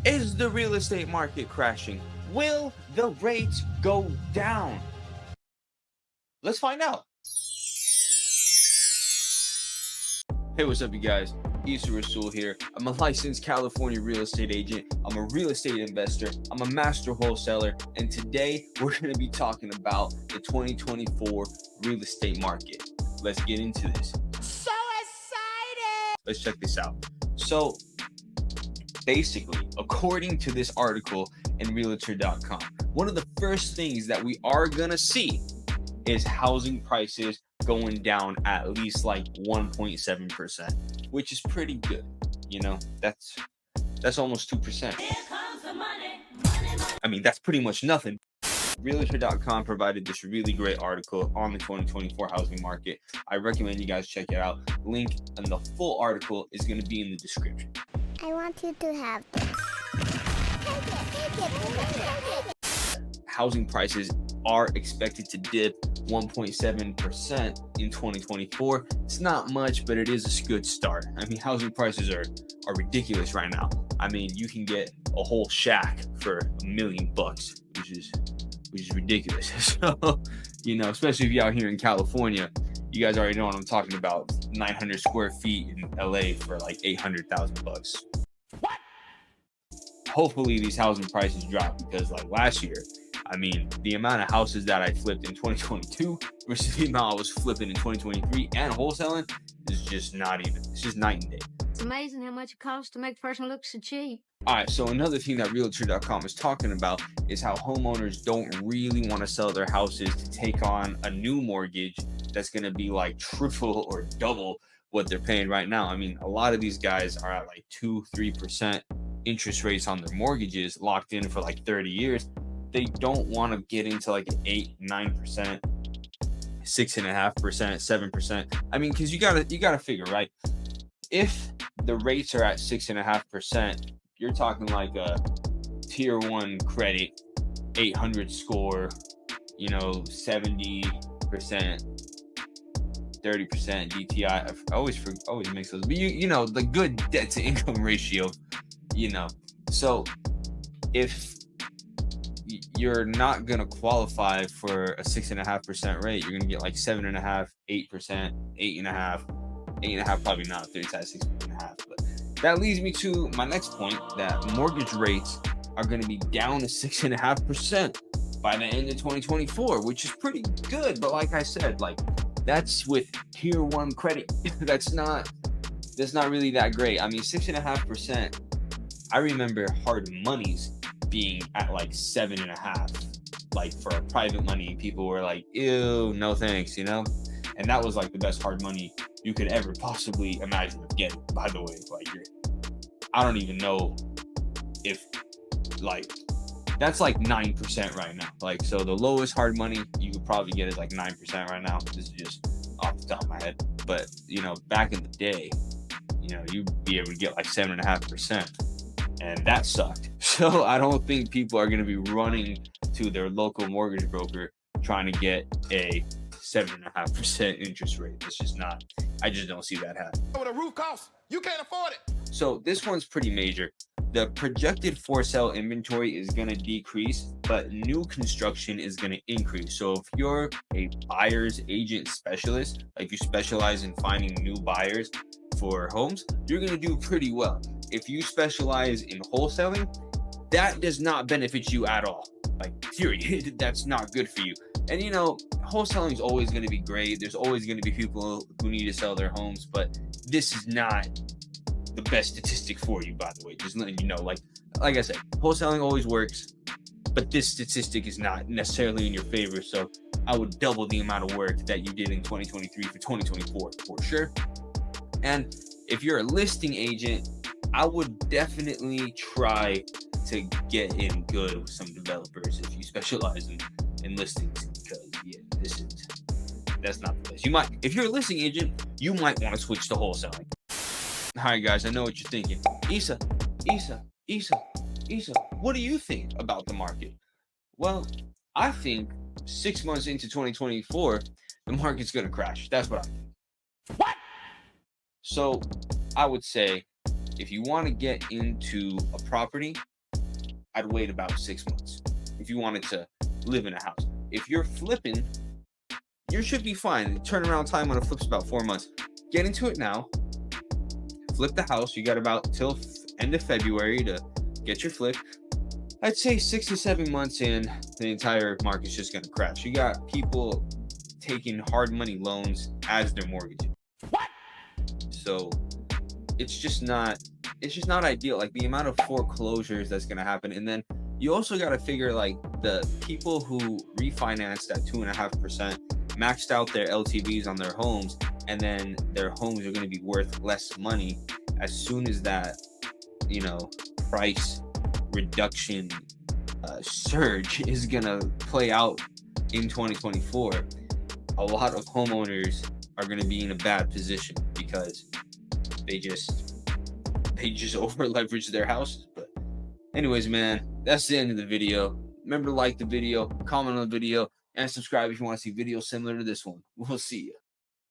Is the real estate market crashing? Will the rates go down? Let's find out. Hey, what's up, you guys? Issa Rasul here. I'm a licensed California real estate agent. I'm a real estate investor. I'm a master wholesaler. And today we're going to be talking about the 2024 real estate market. Let's get into this. So excited! Let's check this out. So basically, according to this article in Realtor.com, one of the first things that we are going to see is housing prices going down at least like 1.7%, which is pretty good. You know, that's almost 2%. Here comes the money. I mean, that's pretty much nothing. Realtor.com provided this really great article on the 2024 housing market. I recommend you guys check it out. Link and the full article is going to be in the description. I want you to have this. Take it. Housing prices are expected to dip 1.7% in 2024. It's not much, but it is a good start. I mean, housing prices are ridiculous right now. I mean, you can get a whole shack for $1 million, which is ridiculous. So, you know, especially if you're out here in California, you guys already know what I'm talking about. 900 square feet in LA for like $800,000. What? Hopefully these housing prices drop, because like last year, I mean, the amount of houses that I flipped in 2022 versus the amount I was flipping in 2023 and wholesaling is just not even. It's just night and day. It's amazing how much it costs to make a person look so cheap. All right, so another thing that Realtor.com is talking about is how homeowners don't really want to sell their houses to take on a new mortgage that's going to be like triple or double what they're paying right now. I mean, a lot of these guys are at like 2-3% interest rates on their mortgages, locked in for like 30 years. They don't want to get into like an 8-9%, 6.5%, 7%. I mean, because you gotta figure, right? If the rates are at 6.5%, you're talking like a tier 1 credit, 800 score, you know, 70%, 30% DTI. I always mix those, but you know, the good debt to income ratio, you know. So if you're not going to qualify for a 6.5% rate, you're going to get like 7.5%, 8%, 8.5, probably not, if it's at 6.5. But that leads me to my next point, that mortgage rates are going to be down to 6.5% by the end of 2024, which is pretty good. But like I said, like that's with tier 1 credit. that's not really that great. I mean, 6.5%. I remember hard monies being at like 7.5, like for private money, and people were like, ew, no thanks, you know. And that was like the best hard money you could ever possibly imagine of getting, by the way. Like, I don't even know if, like, that's like 9% right now. Like, so the lowest hard money you could probably get is like 9% right now. This is just off the top of my head. But, you know, back in the day, you know, you'd be able to get like 7.5%. And that sucked. So I don't think people are going to be running to their local mortgage broker trying to get a 7.5% interest rate. It's just not. I just don't see that happen. What a roof costs, you can't afford it. So this one's pretty major. The projected for sale inventory is going to decrease, but new construction is going to increase. So if you're a buyer's agent specialist, like you specialize in finding new buyers for homes, you're going to do pretty well. If you specialize in wholesaling, that does not benefit you at all. Like, period. That's not good for you. And you know, wholesaling is always going to be great. There's always going to be people who need to sell their homes, but this is not the best statistic for you, by the way. Just letting you know, like I said, wholesaling always works, but this statistic is not necessarily in your favor. So I would double the amount of work that you did in 2023 for 2024 for sure. And if you're a listing agent, I would definitely try to get in good with some developers if you specialize in listings, because yeah, that's not the best. You might, if you're a listing agent, you might want to switch to wholesaling. All right, guys, I know what you're thinking. Issa, what do you think about the market? Well, I think 6 months into 2024, the market's going to crash. That's what I think. What? So I would say If you want to get into a property, I'd wait about 6 months. If you wanted to live in a house, if you're flipping, you should be fine. The turnaround time on a flip's about 4 months. Get into it now. Flip the house. You got about till end of February to get your flip. I'd say 6 to 7 months in, the entire market's just gonna crash. You got people taking hard money loans as their mortgage. What? So it's just not ideal. Like the amount of foreclosures that's gonna happen, and then you also got to figure like the people who refinanced at 2.5% maxed out their LTVs on their homes, and then their homes are going to be worth less money as soon as that price reduction surge is going to play out in 2024. A lot of homeowners are going to be in a bad position because they just over leverage their houses. But anyways, man, that's the end of the video. Remember to like the video, comment on the video, and subscribe if you want to see videos similar to this one. We'll see you.